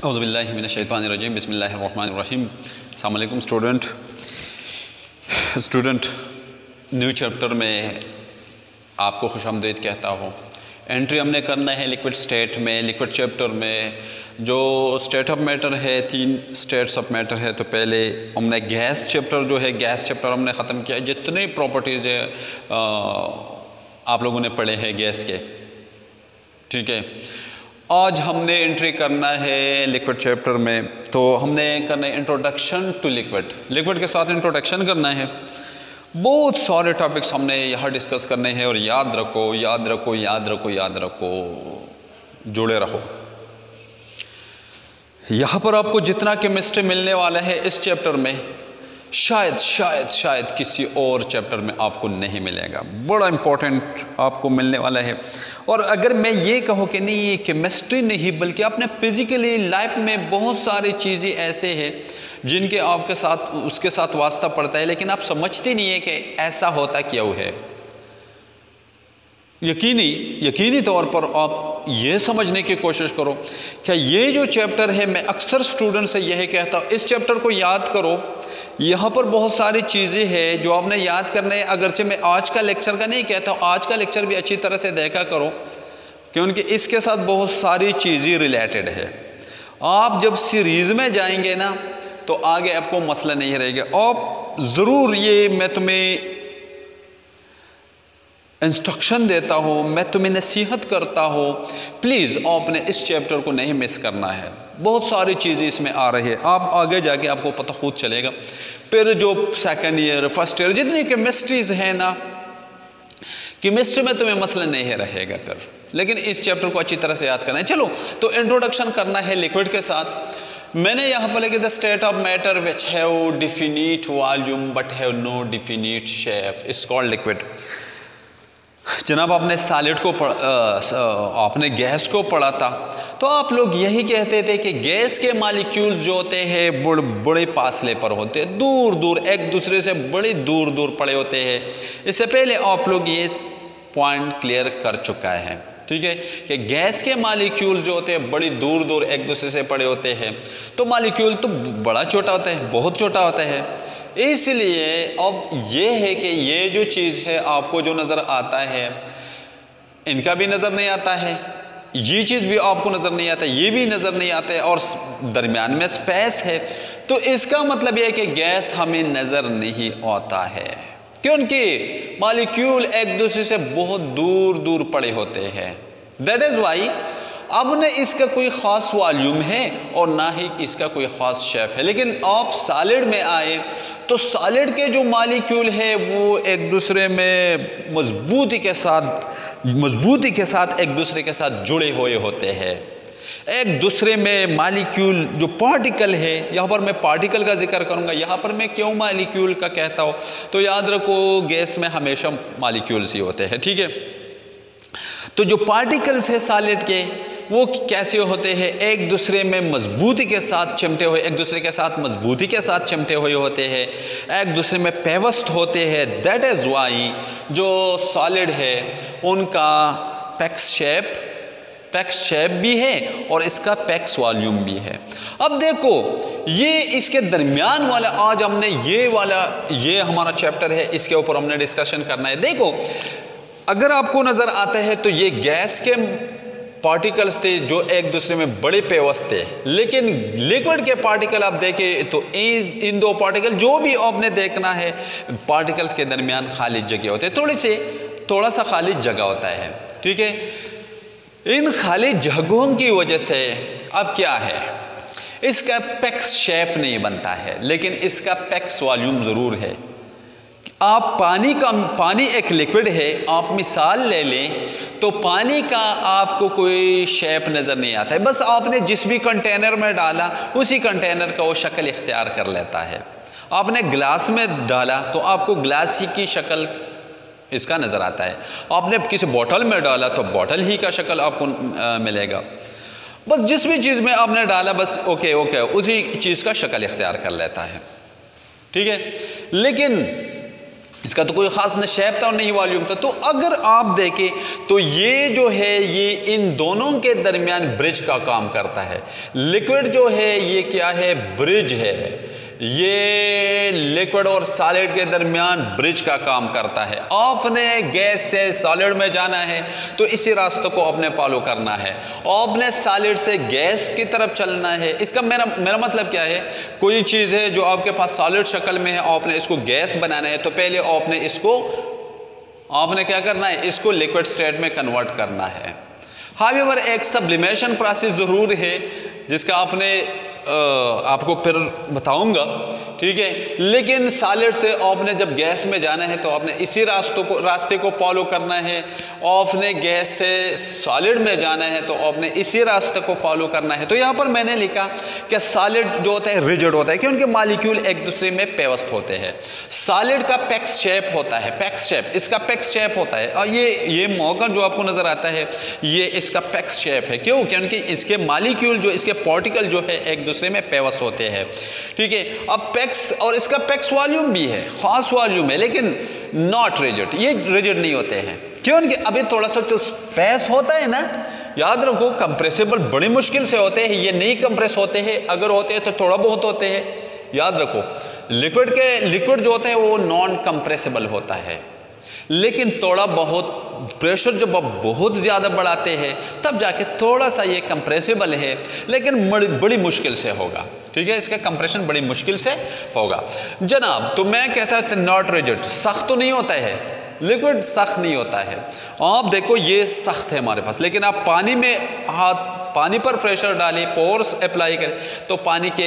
औज़ुबिल्लाहि मिनश्शैतानिर्रजीम बिस्मिल्लाहिर्रहमानिर्रहीम। अस्सलाम वालेकुम स्टूडेंट न्यू चैप्टर में आपको खुशामदीद कहता हूँ। एंट्री हमने करना है लिक्विड स्टेट में। लिक्विड चैप्टर में जो स्टेट ऑफ मैटर है, 3 स्टेट्स ऑफ मैटर है। तो पहले हमने गैस चैप्टर जो है, गैस चैप्टर हमने ख़त्म किया। जितने प्रॉपर्टीज़ है आप लोगों ने पढ़े हैं गैस के, ठीक है। आज हमने एंट्री करना है लिक्विड चैप्टर में। तो हमने करना है इंट्रोडक्शन टू लिक्विड। लिक्विड के साथ इंट्रोडक्शन करना है। बहुत सारे टॉपिक्स हमने यहाँ डिस्कस करने हैं और याद रखो, याद रखो, याद रखो, याद रखो, जुड़े रहो। यहाँ पर आपको जितना केमिस्ट्री मिलने वाला है इस चैप्टर में, शायद किसी और चैप्टर में आपको नहीं मिलेगा। बड़ा इम्पोर्टेंट आपको मिलने वाला है। और अगर मैं ये कहूँ कि नहीं ये केमिस्ट्री नहीं बल्कि अपने फिज़िकली लाइफ में बहुत सारी चीज़ें ऐसे हैं जिनके आपके साथ उसके साथ वास्ता पड़ता है, लेकिन आप समझते नहीं है कि ऐसा होता क्यों है। यकीनी तौर पर आप ये समझने की कोशिश करो कि ये जो चैप्टर है, मैं अक्सर स्टूडेंट से यही कहता हूँ, इस चैप्टर को याद करो। यहाँ पर बहुत सारी चीज़ें हैं जो आपने याद करने हैं। अगरचे मैं आज का लेक्चर का नहीं कहता हूँ, आज का लेक्चर भी अच्छी तरह से देखा करो क्योंकि इसके साथ बहुत सारी चीज़ें रिलेटेड है। आप जब सीरीज़ में जाएंगे ना तो आगे आपको मसला नहीं रहेगा। आप ज़रूर, ये मैं तुम्हें इंस्ट्रक्शन देता हूँ, मैं तुम्हें नसीहत करता हूँ, प्लीज़ आपने इस चैप्टर को नहीं मिस करना है। बहुत सारी चीज़ें इसमें आ रही है, आप आगे जाके आपको पता खुद चलेगा। फिर जो सेकंड ईयर, फर्स्ट ईयर जितनी केमिस्ट्रीज हैं ना, केमिस्ट्री में तुम्हें मसला नहीं रहेगा फिर, लेकिन इस चैप्टर को अच्छी तरह से याद करना है। चलो, तो इंट्रोडक्शन करना है लिक्विड के साथ। मैंने यहाँ पर लिखा the state of matter which have definite volume but have no definite shape is called liquid. जनाब आपने सॉलिड को आपने गैस को पढ़ा था, तो आप लोग यही कहते थे कि गैस के मॉलिक्यूल्स जो होते हैं बड़े फासले पर होते हैं, दूर दूर एक दूसरे से बड़े दूर दूर पड़े होते हैं। इससे पहले आप लोग ये पॉइंट क्लियर कर चुका है, ठीक है, कि गैस के मॉलिक्यूल जो होते हैं बड़ी दूर दूर एक दूसरे से पड़े होते हैं। तो मॉलिक्यूल तो बड़ा छोटा होता है, बहुत छोटा होता है। इसलिए अब ये है कि ये जो चीज़ है आपको जो नज़र आता है इनका भी नज़र नहीं आता है, ये चीज़ भी आपको नज़र नहीं आता, ये भी नज़र नहीं आता है, और दरमियान में स्पेस है। तो इसका मतलब यह है कि गैस हमें नज़र नहीं आता है क्योंकि मॉलिक्यूल एक दूसरे से बहुत दूर दूर पड़े होते हैं। दैट इज़ वाई अब न इसका कोई ख़ास वॉल्यूम है और ना ही इसका कोई ख़ास शेप है। लेकिन आप सॉलिड में आए तो सॉलिड के जो मॉलिक्यूल है वो एक दूसरे में मजबूती के साथ एक दूसरे के साथ जुड़े हुए होते हैं। एक दूसरे में मॉलिक्यूल जो पार्टिकल है, यहाँ पर मैं पार्टिकल का जिक्र करूँगा। यहाँ पर मैं क्यों मॉलिक्यूल का कहता हूँ, तो याद रखो गैस में हमेशा मॉलिक्यूल्स ही होते हैं, ठीक है। तो जो पार्टिकल्स है सॉलिड के वो कैसे होते हैं, एक दूसरे में मजबूती के साथ चिमटे हुए, एक दूसरे के साथ मजबूती के साथ चिमटे हुए होते हैं, एक दूसरे में पेवस्त होते हैं। दैट इज़ वाई जो सॉलिड है उनका पैक्स शेप भी है और इसका पैक्स वॉल्यूम भी है। अब देखो ये इसके दरमियान वाला, आज हमने ये हमारा चैप्टर है, इसके ऊपर हमने डिस्कशन करना है। देखो अगर आपको नज़र आता है तो ये गैस के पार्टिकल्स थे जो एक दूसरे में बड़े पेवस्त थे, लेकिन लिक्विड के पार्टिकल आप देखें तो इन दो पार्टिकल जो भी आपने देखना है, पार्टिकल्स के दरमियान खाली जगह होते हैं, थोड़ा सा खाली जगह होता है, ठीक है। इन खाली जगहों की वजह से अब क्या है, इसका पैक्स शेप नहीं बनता है, लेकिन इसका पैक्स वॉल्यूम ज़रूर है। आप पानी एक लिक्विड है, आप मिसाल ले लें तो पानी का आपको कोई शेप नज़र नहीं आता है, बस आपने जिस भी कंटेनर में डाला उसी कंटेनर का वो शक्ल इख्तियार कर लेता है। आपने ग्लास में डाला तो आपको ग्लास ही की शक्ल इसका नज़र आता है, आपने किसी बोतल में डाला तो बोतल ही का शक्ल आपको मिलेगा। बस जिस भी चीज़ में आपने डाला बस ओके उसी चीज़ का शक्ल इख्तियार कर लेता है, ठीक है। लेकिन इसका तो कोई ख़ास न शेप था और नहीं वॉल्यूम था। तो अगर आप देखें तो ये जो है ये इन दोनों के दरमियान ब्रिज का काम करता है। लिक्विड जो है ये क्या है, ब्रिज है। ये लिक्विड और सॉलिड के दरमियान ब्रिज का काम करता है। आपने गैस से सॉलिड में जाना है तो इसी रास्ते को आपने फॉलो करना है। आपने सॉलिड से गैस की तरफ चलना है। इसका मेरा मतलब क्या है, कोई चीज़ है जो आपके पास सॉलिड शक्ल में है, आपने इसको गैस बनाना है तो पहले आपने क्या करना है, इसको लिक्विड स्टेट में कन्वर्ट करना है। हाउएवर एक सब्लिमेशन प्रोसेस ज़रूर है जिसका आपको फिर बताऊंगा, ठीक है। लेकिन सॉलिड से आपने जब गैस में जाना है तो आपने इसी रास्ते को फॉलो करना है। आपने गैस से सॉलिड में जाना है तो आपने इसी रास्ते को फॉलो करना है। तो यहाँ पर मैंने लिखा कि सॉलिड जो होता है रिजिड होता है, कि उनके मॉलिक्यूल एक दूसरे में पेवस्त होते हैं। सॉलिड का पैक्स शेप होता है, पैक्स शेप, इसका पैक्स शेप होता है। और ये मॉर्गन जो आपको नज़र आता है ये इसका पैक्स शेप है। क्यों? क्योंकि इसके मॉलिक्यूल जो इसके पार्टिकल जो है एक दूसरे में पेवस्त होते हैं, ठीक है। अब पैक्स और इसका पैक्स वॉल्यूम भी है, खास वॉल्यूम है, लेकिन नॉट रिजिड, ये रिजिड नहीं होते हैं। क्यों? कि अभी थोड़ा सा जो स्पेस होता है ना, याद रखो कंप्रेसिबल बड़ी मुश्किल से होते हैं, ये नहीं कंप्रेस होते हैं, अगर होते हैं तो थोड़ा बहुत होते हैं। याद रखो लिक्विड जो होता है वो नॉन कंप्रेसिबल होता है, लेकिन थोड़ा बहुत प्रेशर जब आप बहुत ज़्यादा बढ़ाते हैं तब जाके थोड़ा सा ये कंप्रेसिबल है, लेकिन बड़ी मुश्किल से होगा, ठीक है। इसका कंप्रेशन बड़ी मुश्किल से होगा जनाब। तो मैं कहता था नॉट रिजिड, सख्त तो नहीं होता है, लिक्विड सख्त नहीं होता है। आप देखो ये सख्त है हमारे पास, लेकिन आप पानी पर प्रेशर डालें, फोर्स अप्लाई करें तो पानी के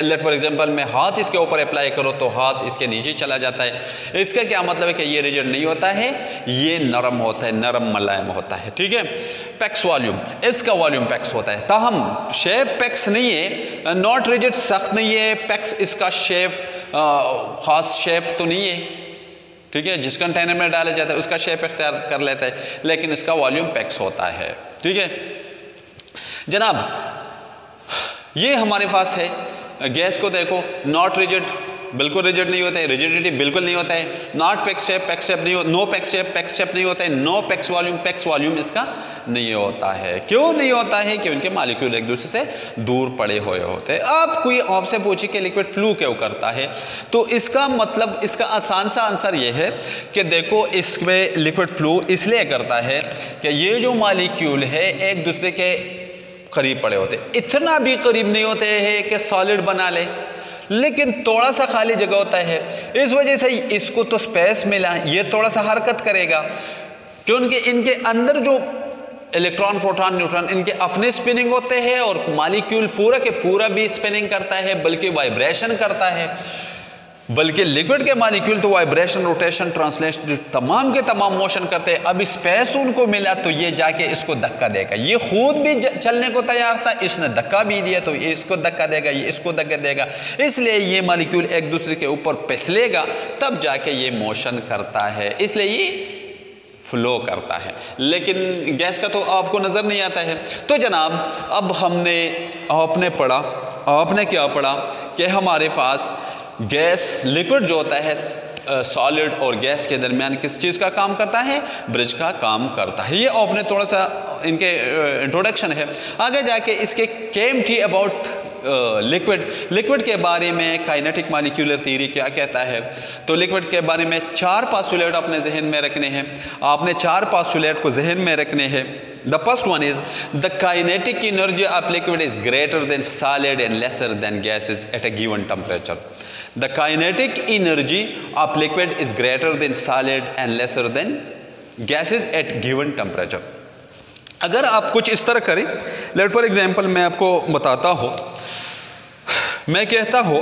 लेट फॉर एग्जांपल मैं हाथ इसके ऊपर अप्लाई करो तो हाथ इसके नीचे चला जाता है। इसका क्या मतलब है कि ये रिजिड नहीं होता है, ये नरम होता है, नरम मुलायम होता है, ठीक है। पैक्स वॉल्यूम, इसका वॉल्यूम पैक्स होता है, ताहम शेप पैक्स नहीं है। नॉट रिजिड सख्त नहीं है, पैक्स इसका शेप खास शेप तो नहीं है, ठीक है। जिस कंटेनर में डाला जाता है उसका शेप इख्तियार कर लेता है, लेकिन इसका वॉल्यूम पैक्स होता है, ठीक है जनाब। ये हमारे पास है गैस को देखो, नॉट रिजिड, बिल्कुल रिजिड नहीं होता है, रिजिडिटी बिल्कुल नहीं होता है। नॉट पैक्स शेप नहीं होता, नो पैक्स शेप नहीं होता है, नो पैक्स वॉल्यूम इसका नहीं होता है। क्यों नहीं होता है? कि उनके मॉलिक्यूल एक दूसरे से दूर पड़े हुए होते हैं। अब कोई आपसे पूछे कि लिक्विड फ्लू क्यों करता है, तो इसका मतलब, इसका आसान सा आंसर ये है कि देखो इसमें लिक्विड फ्लू इसलिए करता है कि ये जो मॉलिक्यूल है एक दूसरे के करीब पड़े होते, इतना भी करीब नहीं होते हैं कि सॉलिड बना ले, लेकिन थोड़ा सा खाली जगह होता है। इस वजह से इसको तो स्पेस मिला, ये थोड़ा सा हरकत करेगा क्योंकि इनके अंदर जो इलेक्ट्रॉन प्रोटॉन न्यूट्रॉन इनके अपने स्पिनिंग होते हैं और मॉलिक्यूल पूरा के पूरा भी स्पिनिंग करता है, बल्कि वाइब्रेशन करता है। बल्कि लिक्विड के मॉलिक्यूल तो वाइब्रेशन, रोटेशन, ट्रांसलेशन तमाम के तमाम मोशन करते हैं। अब स्पेस उनको मिला तो ये जाके इसको धक्का देगा। ये खुद भी चलने को तैयार था, इसने धक्का भी दिया तो ये इसको धक्का देगा, ये इसको धक्का देगा। इसलिए ये मॉलिक्यूल एक दूसरे के ऊपर फिसलेगा, तब जाके ये मोशन करता है, इसलिए ये फ्लो करता है। लेकिन गैस का तो आपको नज़र नहीं आता है। तो जनाब अब आपने पढ़ा, आपने क्या पढ़ा कि हमारे पास गैस, लिक्विड जो होता है सॉलिड और गैस के दरमियान किस चीज़ का काम करता है, ब्रिज का काम करता है। ये आपने थोड़ा सा इनके इंट्रोडक्शन है। आगे जाके इसके केम थी अबाउट लिक्विड के बारे में काइनेटिक मॉलिक्यूलर थ्योरी क्या कहता है। तो लिक्विड के बारे में 4 पोस्टुलेट अपने जहन में रखने हैं। आपने 4 पोस्टुलेट को जहन में रखने हैं। The first one is the kinetic energy of liquid is greater than solid and lesser than gases at a given temperature. The kinetic energy of liquid is greater than solid and lesser than gases at given temperature. अगर आप कुछ इस तरह करें, late for example मैं आपको बताता हूँ, मैं कहता हूँ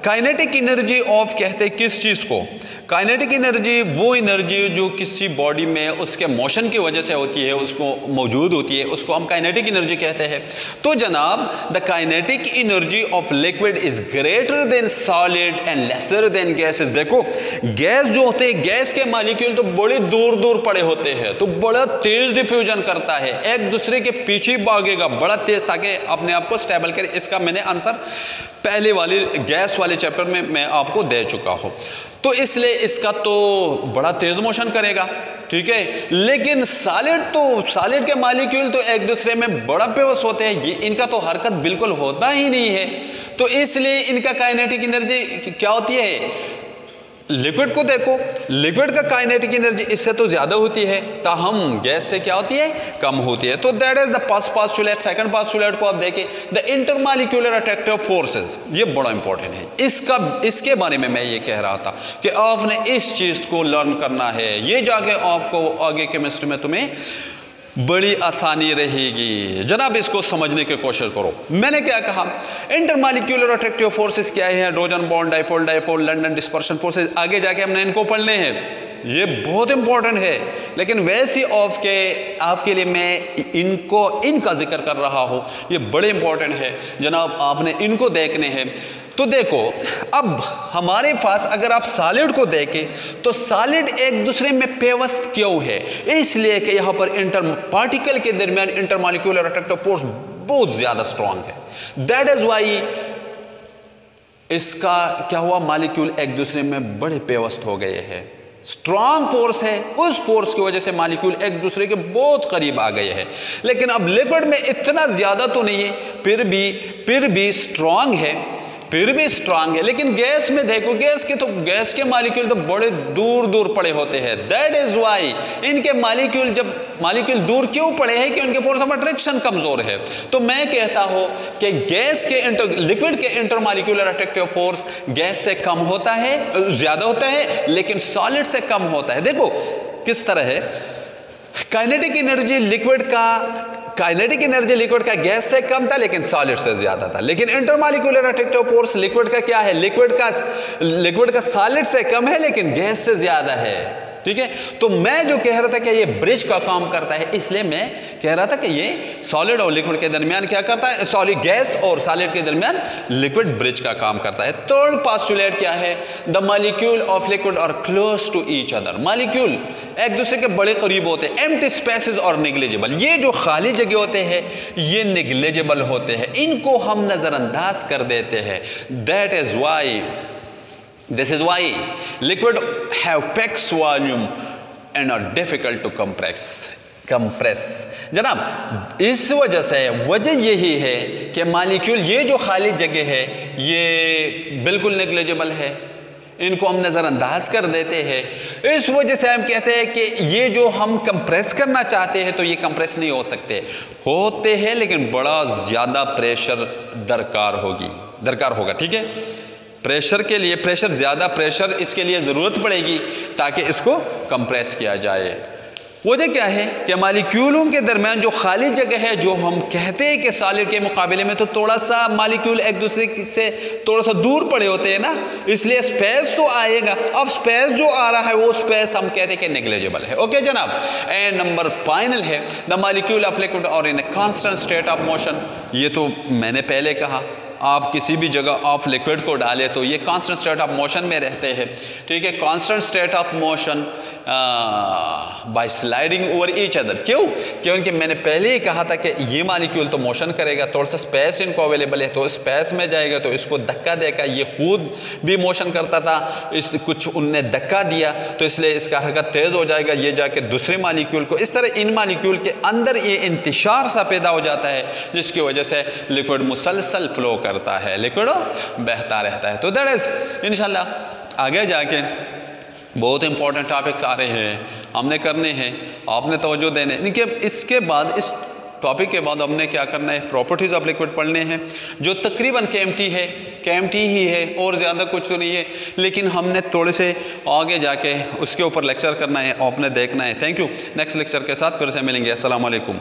काइनेटिक एनर्जी ऑफ, कहते किस चीज़ को? काइनेटिक एनर्जी वो एनर्जी जो किसी बॉडी में उसके मोशन की वजह से होती है, उसको मौजूद होती है, उसको हम काइनेटिक एनर्जी कहते हैं। तो जनाब the kinetic energy of liquid is greater than solid and lesser than gases. देखो गैस जो होते हैं, गैस के मॉलिक्यूल तो बड़े दूर दूर पड़े होते हैं, तो बड़ा तेज डिफ्यूजन करता है, एक दूसरे के पीछे भागेगा बड़ा तेज, ताकि अपने आप को स्टेबल करे। इसका मैंने आंसर पहले वाले गैस वाले चैप्टर में मैं आपको दे चुका हूँ। तो इसलिए इसका तो बड़ा तेज मोशन करेगा, ठीक है। लेकिन सॉलिड के मॉलिक्यूल तो एक दूसरे में बड़ा पेवस होते हैं, ये इनका तो हरकत बिल्कुल होता ही नहीं है। तो इसलिए इनका काइनेटिक एनर्जी क्या होती है, लिक्विड को देखो, लिक्विड का काइनेटिक एनर्जी इससे तो ज्यादा होती है, ताहम गैस से क्या होती है, कम होती है। तो that is the first postulate. Second postulate को आप देखें, द इंटरमॉलिक्यूलर अट्रैक्टिव फोर्सेस, ये बड़ा इंपॉर्टेंट है। इसके बारे में मैं ये कह रहा था कि आपने इस चीज को लर्न करना है, ये जाके आपको आगे केमिस्ट्री में तुम्हें बड़ी आसानी रहेगी। जनाब इसको समझने की कोशिश करो। मैंने क्या कहा, इंटरमॉलिक्यूलर अट्रैक्टिव फोर्सेस क्या है, hydrogen bond, dipole dipole, London dispersion forces, आगे जाके हमने इनको पढ़ने हैं, ये बहुत इंपॉर्टेंट है। लेकिन वैसे आपके लिए मैं इनका जिक्र कर रहा हूँ, ये बड़े इंपॉर्टेंट है जनाब, आपने इनको देखने हैं। तो देखो, अब हमारे पास अगर आप सॉलिड को देखें तो सॉलिड एक दूसरे में पेवस्त क्यों है, इसलिए कि यहाँ पर पार्टिकल के दरमियान इंटरमॉलिक्यूलर अट्रैक्टिव फोर्स बहुत ज्यादा स्ट्रांग है। दैट इज वाई इसका क्या हुआ, मॉलिक्यूल एक दूसरे में बड़े पेवस्त हो गए हैं। स्ट्रांग फोर्स है, उस फोर्स की वजह से मॉलिक्यूल एक दूसरे के बहुत करीब आ गए हैं। लेकिन अब लिक्विड में इतना ज्यादा तो नहीं है, फिर भी स्ट्रांग है, लेकिन गैस में देखो, गैस के मॉलिक्यूल तो बड़े दूर दूर पड़े होते हैं। दैट इज वाई इनके मॉलिक्यूल दूर क्यों पड़े हैं, कि उनके फोर्स ऑफ अट्रैक्शन कमजोर है। तो मैं कहता हूं कि लिक्विड के इंटरमॉलिक्यूलर अट्रैक्टिव फोर्स गैस से कम होता है, ज्यादा होता है, लेकिन सॉलिड से कम होता है। देखो किस तरह है, काइनेटिक एनर्जी लिक्विड का गैस से कम था, लेकिन सॉलिड से ज्यादा था। लेकिन इंटरमॉलिक्यूलर अट्रैक्टिव फोर्स लिक्विड का क्या है, लिक्विड का सॉलिड से कम है, लेकिन गैस से ज्यादा है, ठीक है। तो मैं जो कह रहा था कि ये ब्रिज का काम करता है, इसलिए मैं कह रहा था कि ये सॉलिड और लिक्विड के दरमियान क्या करता है, सॉलिड गैस और सॉलिड के दरमियान लिक्विड ब्रिज का काम करता है। थर्ड पोस्टुलेट क्या है, the molecule of liquid are close to each other. Molecule एक दूसरे के बड़े करीब होते हैं। एम्प्टी स्पेसेस और नेग्लिजिबल, ये जो खाली जगह होते हैं ये नेग्लिजिबल होते हैं, इनको हम नजरअंदाज कर देते हैं। This is why liquid have packs volume and are difficult to compress। जनाब इस वजह यही है कि मॉलिक्यूल, ये जो खाली जगह है ये बिल्कुल नेग्लिजिबल है, इनको हम नज़रअंदाज कर देते हैं। इस वजह से हम कहते हैं कि ये जो हम कंप्रेस करना चाहते हैं तो ये कंप्रेस नहीं हो सकते, होते हैं लेकिन बड़ा ज़्यादा प्रेशर दरकार होगा, ठीक है। ज़्यादा प्रेशर इसके लिए ज़रूरत पड़ेगी ताकि इसको कंप्रेस किया जाए। वजह क्या है कि मॉलिक्यूलों के दरमियान जो खाली जगह है, जो हम कहते हैं कि सॉलिड के मुकाबले में तो थोड़ा सा मॉलिक्यूल एक दूसरे से थोड़ा सा दूर पड़े होते हैं ना, इसलिए स्पेस तो आएगा। अब स्पेस जो आ रहा है वो स्पेस हम कहते हैं कि नेग्लिजिबल है। ओके जनाब, एंड नंबर फाइनल है द मॉलिक्यूल ऑफ लिक्विड और in a constant state of motion. ये तो मैंने पहले कहा, आप किसी भी जगह आप लिक्विड को डालें तो ये कांस्टेंट स्टेट ऑफ मोशन में रहते हैं, ठीक है। Constant state of motion by sliding over each other. क्योंकि मैंने पहले ही कहा था कि ये मॉलिक्यूल तो मोशन करेगा, थोड़ा सा स्पेस इनको अवेलेबल है तो स्पेस में जाएगा तो इसको धक्का देगा। ये खुद भी मोशन करता था, कुछ उनने धक्का दिया तो इसलिए इसका हरकत तेज़ हो जाएगा, ये जाके दूसरे मॉलिक्यूल को, इस तरह इन मॉलिक्यूल के अंदर ये इंतशार सा पैदा हो जाता है जिसकी वजह से लिक्विड मुसलसल फ्लो करता है, लिक्विड बहता रहता है। तो दैट इज इंशाल्लाह आगे जाके बहुत इंपॉर्टेंट टॉपिक्स आ रहे हैं, हमने करने हैं, आपने तवज्जो देने। इसके बाद इस टॉपिक के बाद हमने क्या करना है, प्रॉपर्टीज़ ऑफ लिक्विड पढ़ने हैं, जो तकरीबन KMT ही है और ज़्यादा कुछ तो नहीं है, लेकिन हमने थोड़े से आगे जाके उसके ऊपर लेक्चर करना है, आपने देखना है। Thank you. नेक्स्ट लेक्चर के साथ फिर से मिलेंगे। अस्सलाम वालेकुम।